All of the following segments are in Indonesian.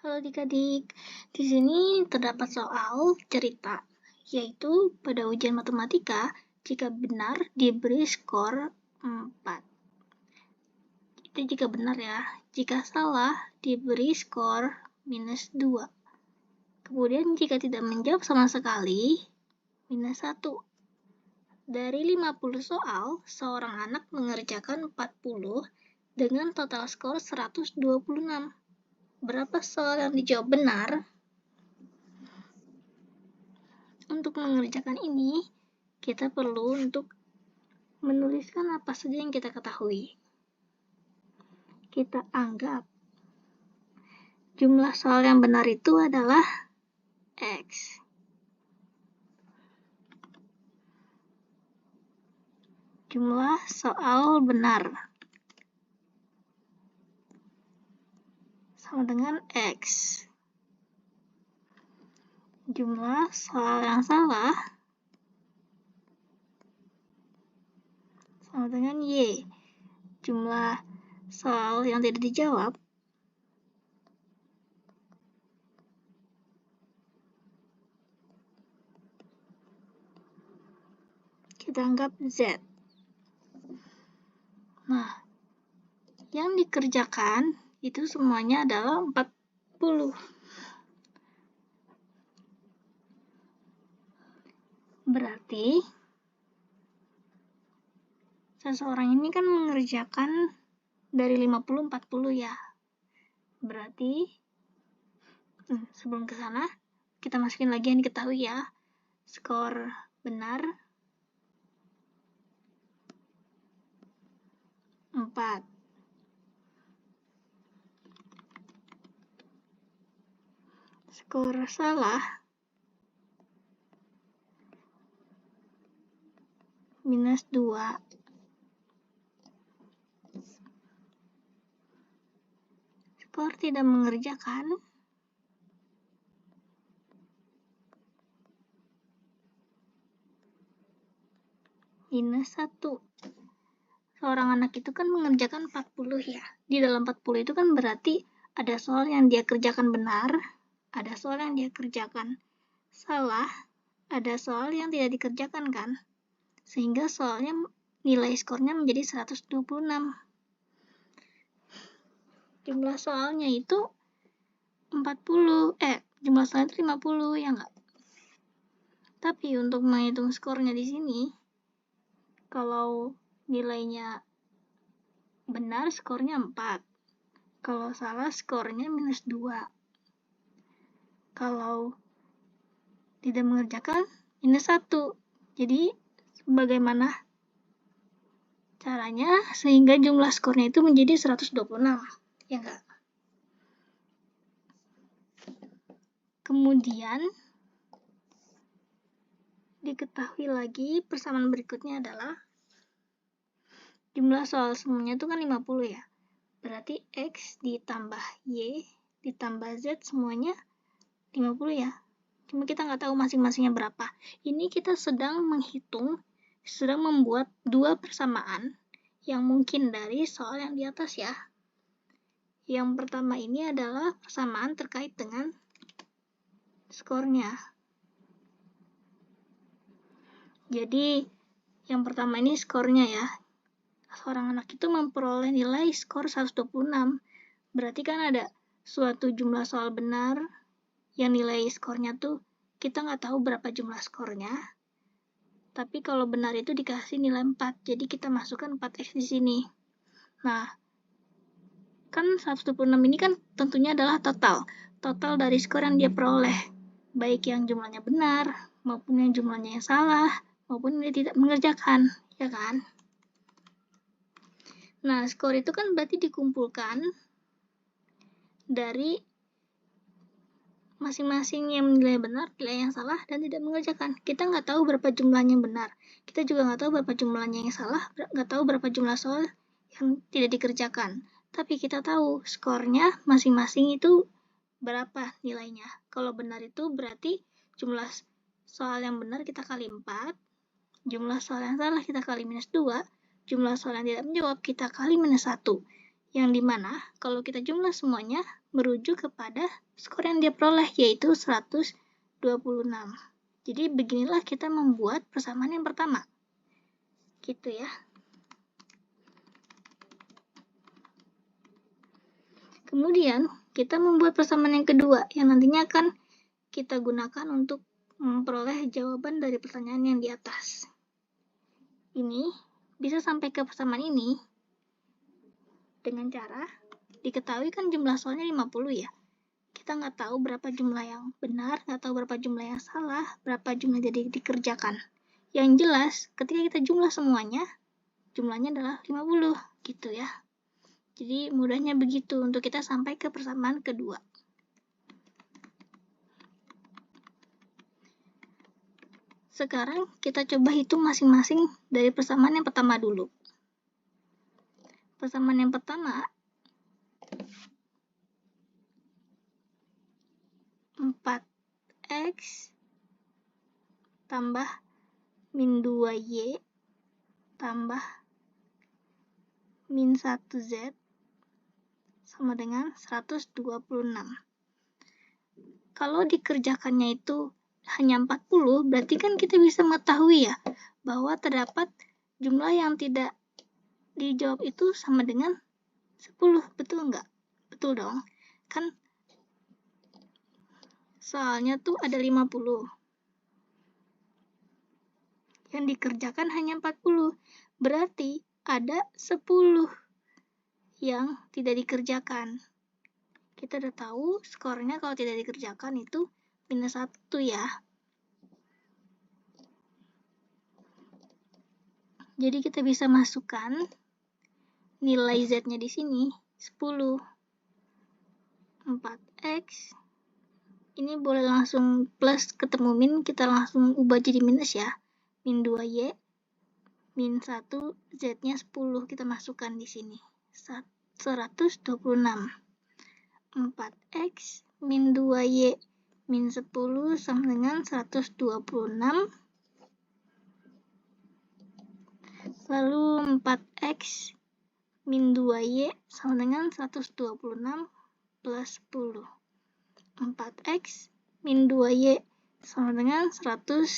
Halo adik-adik, di sini terdapat soal cerita, yaitu pada ujian matematika, jika benar diberi skor 4. Itu jika benar ya, jika salah diberi skor minus 2. Kemudian jika tidak menjawab sama sekali, minus 1. Dari 50 soal, seorang anak mengerjakan 40 dengan total skor 126. Berapa soal yang dijawab benar? Untuk mengerjakan ini, kita perlu untuk menuliskan apa saja yang kita ketahui. Kita anggap jumlah soal yang benar itu adalah X. Jumlah soal benar sama dengan X. Jumlah soal yang salah sama dengan Y. Jumlah soal yang tidak dijawab kita anggap Z. Nah, yang dikerjakan itu semuanya adalah 40. Berarti seseorang ini kan mengerjakan dari 50 40 ya. Berarti sebelum ke sana kita masukin lagi yang diketahui ya. Skor benar 4. Skor salah minus 2. Skor tidak mengerjakan minus 1. Seorang anak itu kan mengerjakan 40 ya. Di dalam 40 itu kan berarti ada soal yang dia kerjakan benar, ada soal yang dia kerjakan salah, ada soal yang tidak dikerjakan kan. Sehingga soalnya nilai skornya menjadi 126. Jumlah soalnya itu 40, jumlah soalnya itu 50 ya enggak? Tapi untuk menghitung skornya di sini, kalau nilainya benar skornya 4. Kalau salah skornya minus 2. Kalau tidak mengerjakan minus 1. Jadi bagaimana caranya sehingga jumlah skornya itu menjadi 126? Ya enggak? Kemudian diketahui lagi persamaan berikutnya adalah jumlah soal semuanya itu kan 50 ya. Berarti X ditambah Y ditambah Z semuanya 50 ya. Cuma kita nggak tahu masing-masingnya berapa. Ini kita sedang membuat dua persamaan yang mungkin dari soal yang di atas ya. Yang pertama ini adalah persamaan terkait dengan skornya. Jadi, yang pertama ini skornya ya. Seorang anak itu memperoleh nilai skor 126. Berarti kan ada suatu jumlah soal benar yang nilai skornya tuh kita nggak tahu berapa jumlah skornya. Tapi kalau benar itu dikasih nilai 4. Jadi kita masukkan 4X di sini. Nah, kan 126 ini kan tentunya adalah total. Total dari skor yang dia peroleh. Baik yang jumlahnya benar, maupun yang jumlahnya yang salah, maupun yang tidak mengerjakan. Ya kan? Nah, skor itu kan berarti dikumpulkan dari masing-masing yang menilai benar, nilai yang salah, dan tidak mengerjakan. Kita nggak tahu berapa jumlahnya yang benar. Kita juga nggak tahu berapa jumlahnya yang salah, nggak tahu berapa jumlah soal yang tidak dikerjakan. Tapi kita tahu skornya masing-masing itu berapa nilainya. Kalau benar itu berarti jumlah soal yang benar kita kali 4, jumlah soal yang salah kita kali minus 2, jumlah soal yang tidak menjawab kita kali minus 1. yang dimana kalau kita jumlah semuanya merujuk kepada skor yang dia peroleh, yaitu 126. Jadi beginilah kita membuat persamaan yang pertama. Gitu ya. Kemudian kita membuat persamaan yang kedua yang nantinya akan kita gunakan untuk memperoleh jawaban dari pertanyaan yang di atas. Ini bisa sampai ke persamaan ini dengan cara diketahui kan jumlah soalnya 50 ya. Kita nggak tahu berapa jumlah yang benar, nggak tahu berapa jumlah yang salah, berapa jumlah jadi dikerjakan. Yang jelas, ketika kita jumlah semuanya, jumlahnya adalah 50, gitu ya. Jadi mudahnya begitu untuk kita sampai ke persamaan kedua. Sekarang kita coba hitung masing-masing dari persamaan yang pertama dulu. Persamaan yang pertama, 4x tambah min 2y tambah min 1z sama dengan 126. Kalau dikerjakannya itu hanya 40, berarti kan kita bisa mengetahui ya, bahwa terdapat jumlah yang tidak dijawab itu sama dengan 10, betul nggak? Betul dong. Kan soalnya tuh ada 50. Yang dikerjakan hanya 40. Berarti ada 10 yang tidak dikerjakan. Kita udah tahu skornya kalau tidak dikerjakan itu minus 1 ya. Jadi kita bisa masukkan nilai z-nya di sini 10. 4x ini boleh langsung plus ketemu min, kita langsung ubah jadi minus ya. Min 2y min 1 z-nya 10 kita masukkan di sini. 126. 4x min 2y min 10 sama dengan 126. Lalu 4x min 2y sama dengan 126 plus 10. 4x min 2y sama dengan 136.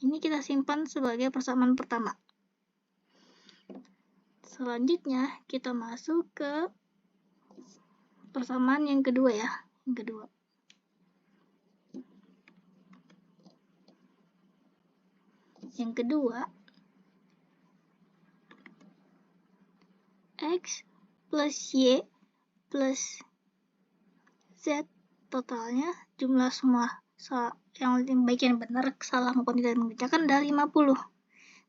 Ini kita simpan sebagai persamaan pertama. Selanjutnya kita masuk ke persamaan yang kedua ya. Yang kedua. Yang kedua, x plus y plus z totalnya jumlah semua yang bagian benar, salah maupun tidak mengerjakan adalah 50.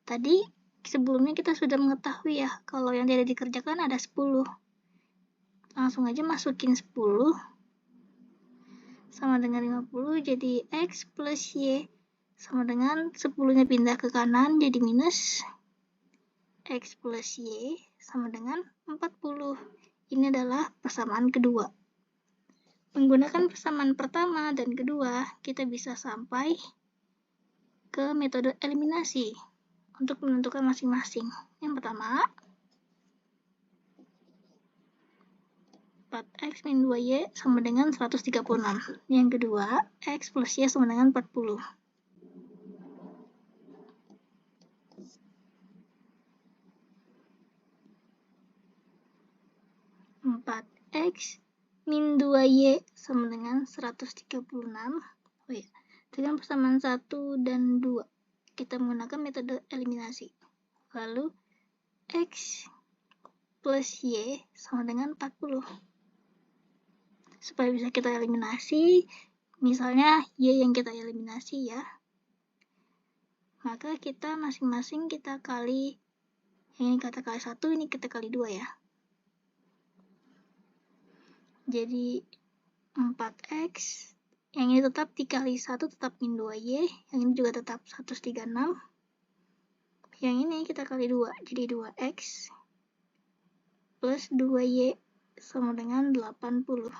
Tadi sebelumnya kita sudah mengetahui ya kalau yang tidak dikerjakan ada 10. Langsung aja masukin 10 sama dengan 50, jadi x plus y sama dengan 10-nya pindah ke kanan jadi minus x plus y sama dengan 40. Ini adalah persamaan kedua. Menggunakan persamaan pertama dan kedua, kita bisa sampai ke metode eliminasi untuk menentukan masing-masing. Yang pertama, 4x min 2y sama dengan 136. Yang kedua, x plus y sama dengan 40. 4x min 2y sama dengan 136. Dengan persamaan 1 dan 2, kita menggunakan metode eliminasi. Lalu, x plus y sama dengan 40. Supaya bisa kita eliminasi, misalnya y yang kita eliminasi ya, maka kita masing-masing kita kali, yang ini kita kali 1, ini kita kali 2 ya. Jadi 4x, yang ini tetap dikali 1 tetap min 2y, yang ini juga tetap 136. Yang ini kita kali 2, jadi 2x plus 2y sama dengan 80.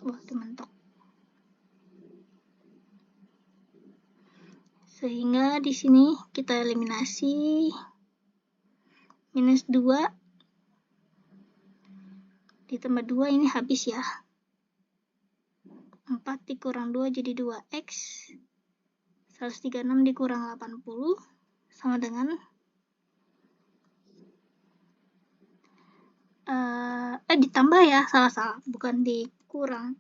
Wah, itu mentok. Sehingga di sini kita eliminasi minus 2 ditambah 2 ini habis ya. 4 dikurang 2 jadi 2x. 136 dikurang 80 sama dengan ditambah ya, salah, bukan dikurang.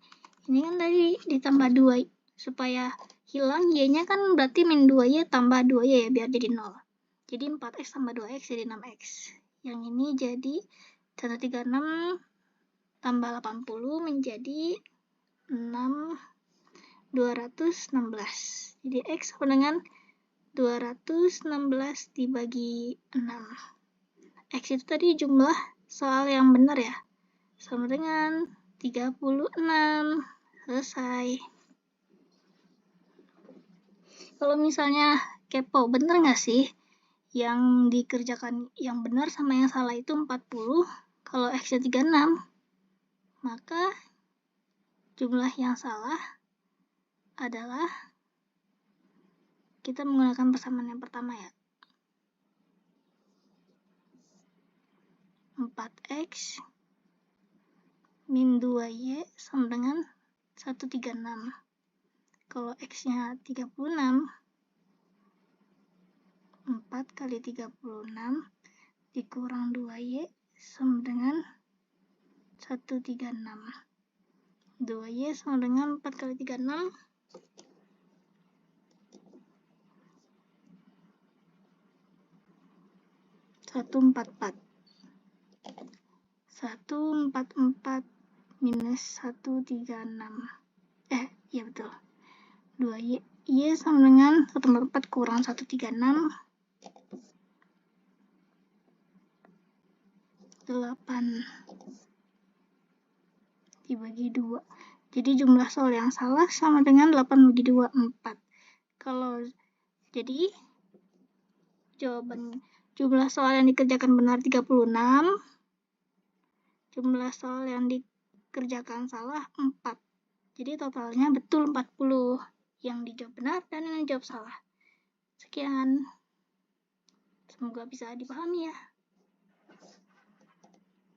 Ini kan tadi ditambah 2, supaya hilang y-nya kan berarti min 2y tambah 2y ya, biar jadi 0. Jadi 4x tambah 2x jadi 6x. Yang ini jadi 136 tambah 80 menjadi 216. Jadi x sama dengan 216 dibagi 6. X itu tadi jumlah soal yang benar ya. Sama dengan 36. Selesai. Kalau misalnya kepo, bener nggak sih yang dikerjakan yang benar sama yang salah itu 40? Kalau x-nya 36, maka jumlah yang salah adalah kita menggunakan persamaan yang pertama ya. 4x min 2y sama dengan 136. Kalau x-nya 36, 4 kali 36 dikurang 2y sama dengan 136. 2y sama dengan 4 kali 36. 144. 144 minus 136. Iya betul. 2y sama dengan 144 kurang 136. 8 dibagi 2. Jadi jumlah soal yang salah sama dengan 8 bagi 2, 4. Jadi jawaban jumlah soal yang dikerjakan benar 36. Jumlah soal yang dikerjakan salah 4. Jadi totalnya betul 40. Yang dijawab benar dan yang dijawab salah. Sekian. Semoga bisa dipahami ya.